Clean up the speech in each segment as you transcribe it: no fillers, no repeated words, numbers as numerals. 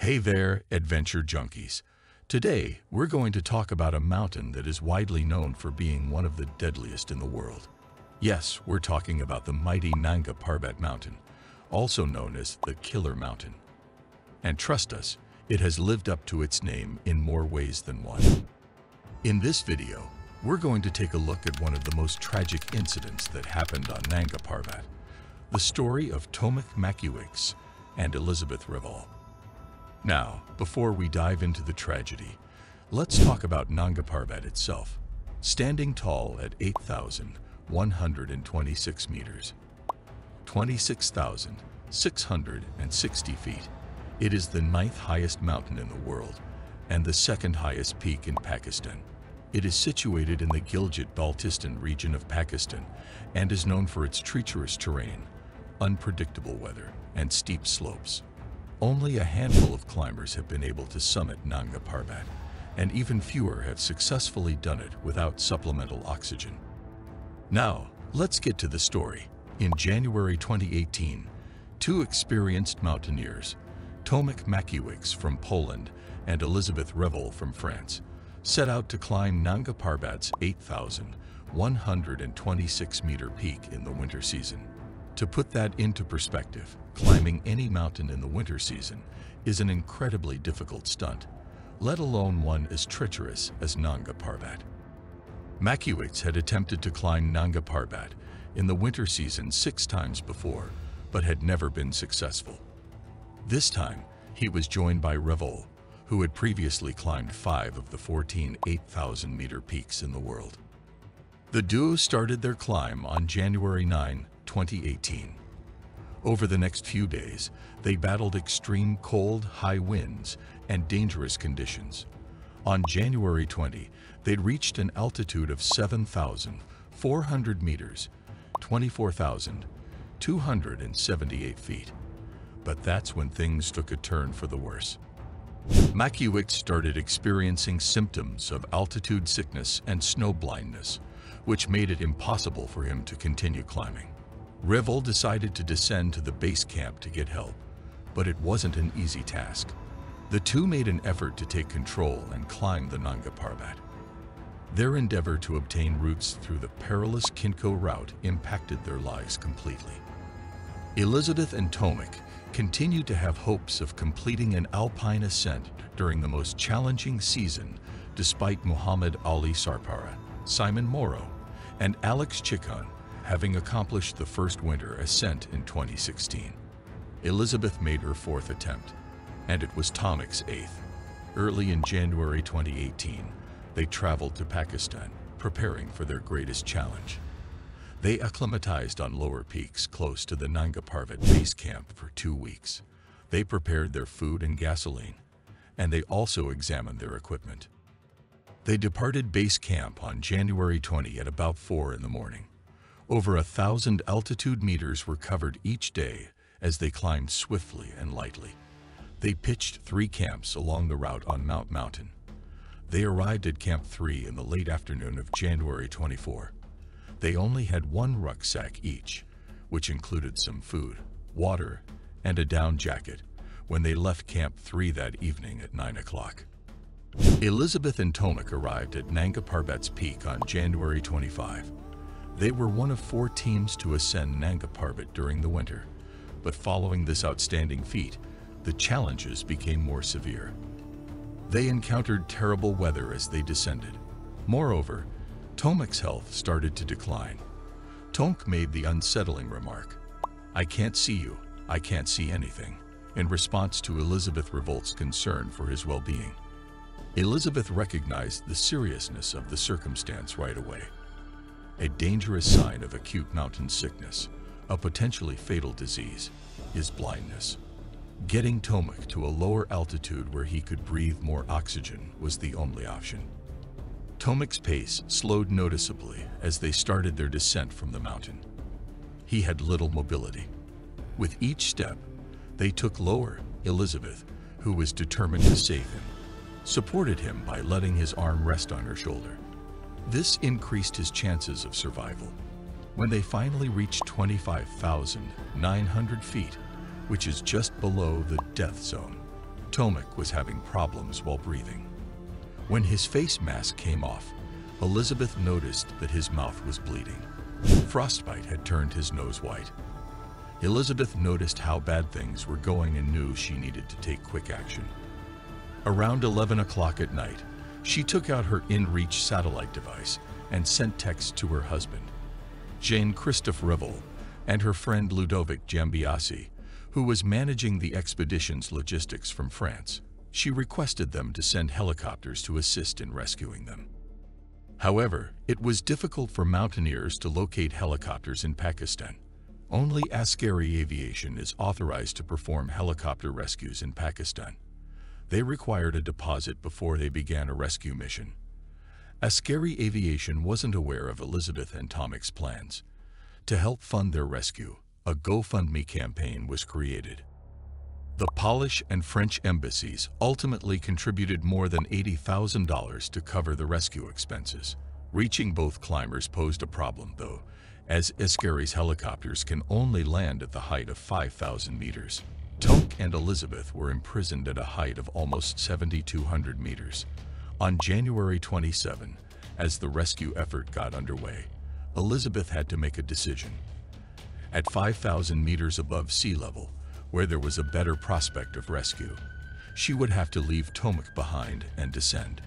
Hey there, adventure junkies. Today, we're going to talk about a mountain that is widely known for being one of the deadliest in the world. Yes, we're talking about the mighty Nanga Parbat Mountain, also known as the Killer Mountain. And trust us, it has lived up to its name in more ways than one. In this video, we're going to take a look at one of the most tragic incidents that happened on Nanga Parbat, the story of Tomek Mackiewicz and Elisabeth Revol. Now, before we dive into the tragedy, let's talk about Nanga Parbat itself. Standing tall at 8,126 meters, 26,660 feet, it is the 9th highest mountain in the world and the 2nd highest peak in Pakistan. It is situated in the Gilgit-Baltistan region of Pakistan and is known for its treacherous terrain, unpredictable weather, and steep slopes. Only a handful of climbers have been able to summit Nanga Parbat, and even fewer have successfully done it without supplemental oxygen. Now, let's get to the story. In January 2018, two experienced mountaineers, Tomek Mackiewicz from Poland and Elisabeth Revol from France, set out to climb Nanga Parbat's 8,126-meter peak in the winter season. To put that into perspective, climbing any mountain in the winter season is an incredibly difficult stunt, let alone one as treacherous as Nanga Parbat. Mackiewicz had attempted to climb Nanga Parbat in the winter season 6 times before, but had never been successful. This time, he was joined by Revol, who had previously climbed 5 of the 14 8,000-meter peaks in the world. The duo started their climb on January 9, 2018. Over the next few days, they battled extreme cold, high winds, and dangerous conditions. On January 20, they'd reached an altitude of 7,400 meters, 24,278 feet. But that's when things took a turn for the worse. Mackiewicz started experiencing symptoms of altitude sickness and snow blindness, which made it impossible for him to continue climbing. Revol decided to descend to the base camp to get help, but it wasn't an easy task. The two made an effort to take control and climb the Nanga Parbat. Their endeavor to obtain routes through the perilous Kinko route impacted their lives completely. Elisabeth and Tomek continued to have hopes of completing an alpine ascent during the most challenging season, despite Muhammad Ali Sarpara, Simon Morrow, and Alex Chikon having accomplished the first winter ascent in 2016. Elisabeth made her 4th attempt, and it was Tomek's 8th. Early in January 2018, they traveled to Pakistan, preparing for their greatest challenge. They acclimatized on lower peaks close to the Nanga Parbat base camp for 2 weeks. They prepared their food and gasoline, and they also examined their equipment. They departed base camp on January 20 at about 4 in the morning. Over 1,000 altitude meters were covered each day as they climbed swiftly and lightly. They pitched 3 camps along the route on Mount Mountain. They arrived at Camp 3 in the late afternoon of January 24. They only had 1 rucksack each, which included some food, water, and a down jacket when they left Camp 3 that evening at 9 o'clock. Elisabeth and Tomek arrived at Nanga Parbat's peak on January 25. They were one of 4 teams to ascend Nanga Parbat during the winter, but following this outstanding feat, the challenges became more severe. They encountered terrible weather as they descended. Moreover, Tomek's health started to decline. Tomek made the unsettling remark, "I can't see you, I can't see anything," in response to Elisabeth Revol's concern for his well-being. Elisabeth recognized the seriousness of the circumstance right away. A dangerous sign of acute mountain sickness, a potentially fatal disease, is blindness. Getting Tomek to a lower altitude where he could breathe more oxygen was the only option. Tomek's pace slowed noticeably as they started their descent from the mountain. He had little mobility. With each step they took lower, Elisabeth, who was determined to save him, supported him by letting his arm rest on her shoulder. This increased his chances of survival. When they finally reached 25,900 feet, which is just below the death zone, Tomek was having problems while breathing. When his face mask came off, Elisabeth noticed that his mouth was bleeding. Frostbite had turned his nose white. Elisabeth noticed how bad things were going and knew she needed to take quick action. Around 11 o'clock at night, she took out her in-reach satellite device and sent texts to her husband, Jean-Christophe Revol, and her friend Ludovic Jambiasi, who was managing the expedition's logistics from France. She requested them to send helicopters to assist in rescuing them. However, it was difficult for mountaineers to locate helicopters in Pakistan. Only Askari Aviation is authorized to perform helicopter rescues in Pakistan. They required a deposit before they began a rescue mission. Askari Aviation wasn't aware of Elisabeth and Tomek's plans. To help fund their rescue, a GoFundMe campaign was created. The Polish and French embassies ultimately contributed more than $80,000 to cover the rescue expenses. Reaching both climbers posed a problem, though, as Askari's helicopters can only land at the height of 5,000 meters. Tomek and Elisabeth were imprisoned at a height of almost 7,200 meters. On January 27, as the rescue effort got underway, Elisabeth had to make a decision. At 5,000 meters above sea level, where there was a better prospect of rescue, she would have to leave Tomek behind and descend.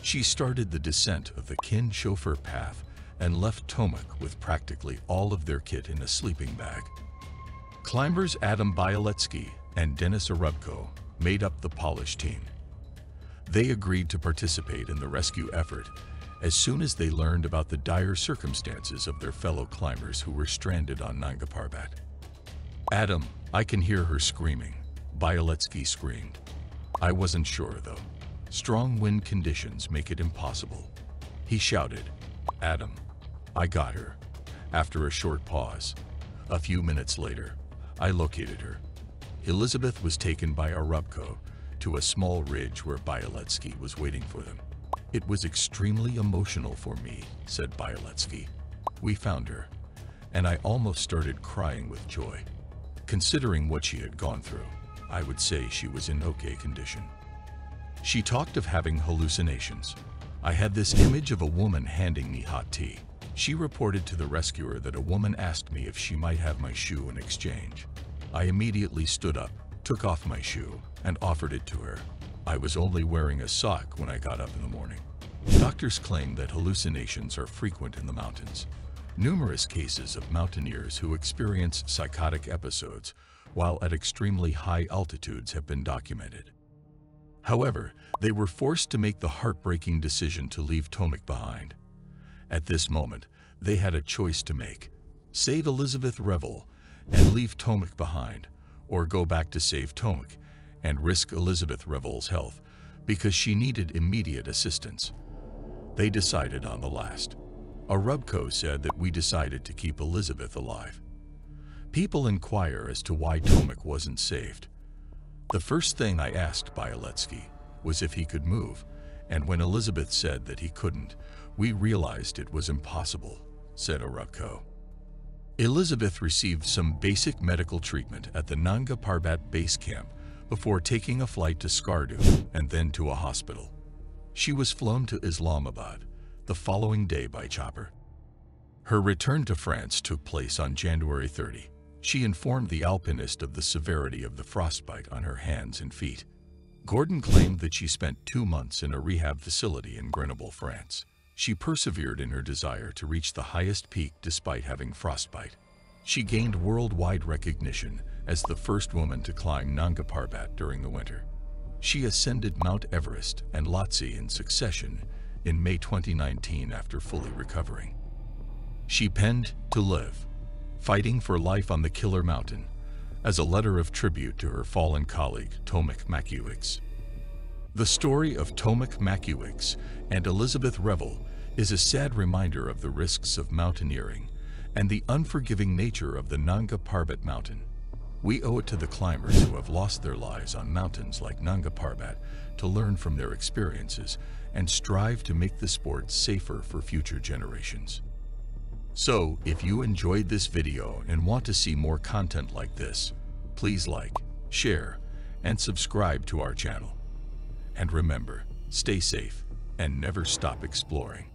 She started the descent of the Kin Chauffeur Path and left Tomek with practically all of their kit in a sleeping bag. Climbers Adam Bialetsky and Denis Arubko made up the Polish team. They agreed to participate in the rescue effort as soon as they learned about the dire circumstances of their fellow climbers who were stranded on Nanga Parbat. "Adam, I can hear her screaming," Bialetsky screamed. "I wasn't sure, though. Strong wind conditions make it impossible." He shouted, "Adam, I got her." After a short pause, a few minutes later, I located her. Elisabeth was taken by Arubko to a small ridge where Bialetsky was waiting for them. "It was extremely emotional for me," said Bialetsky. "We found her, and I almost started crying with joy. Considering what she had gone through, I would say she was in okay condition. She talked of having hallucinations. I had this image of a woman handing me hot tea. She reported to the rescuer that a woman asked me if she might have my shoe in exchange. I immediately stood up, took off my shoe, and offered it to her. I was only wearing a sock when I got up in the morning." Doctors claim that hallucinations are frequent in the mountains. Numerous cases of mountaineers who experience psychotic episodes while at extremely high altitudes have been documented. However, they were forced to make the heartbreaking decision to leave Tomek behind. At this moment, they had a choice to make: save Elisabeth Revol and leave Tomek behind, or go back to save Tomek and risk Elisabeth Revol's health because she needed immediate assistance. They decided on the last. Arubko said that we decided to keep Elisabeth alive. People inquire as to why Tomek wasn't saved. The first thing I asked Bialetsky was if he could move, and when Elisabeth said that he couldn't, we realized it was impossible, said Arubko. Elisabeth received some basic medical treatment at the Nanga Parbat base camp before taking a flight to Skardu and then to a hospital. She was flown to Islamabad the following day by chopper. Her return to France took place on January 30. She informed the alpinist of the severity of the frostbite on her hands and feet. Gordon claimed that she spent 2 months in a rehab facility in Grenoble, France. She persevered in her desire to reach the highest peak despite having frostbite. She gained worldwide recognition as the first woman to climb Nanga Parbat during the winter. She ascended Mount Everest and Lhotse in succession in May 2019 after fully recovering. She penned "To Live, Fighting for Life on the Killer Mountain" as a letter of tribute to her fallen colleague, Tomek Mackiewicz. The story of Tomek Mackiewicz and Elisabeth Revol is a sad reminder of the risks of mountaineering and the unforgiving nature of the Nanga Parbat Mountain. We owe it to the climbers who have lost their lives on mountains like Nanga Parbat to learn from their experiences and strive to make the sport safer for future generations. So, if you enjoyed this video and want to see more content like this, please like, share, and subscribe to our channel. And remember, stay safe and never stop exploring.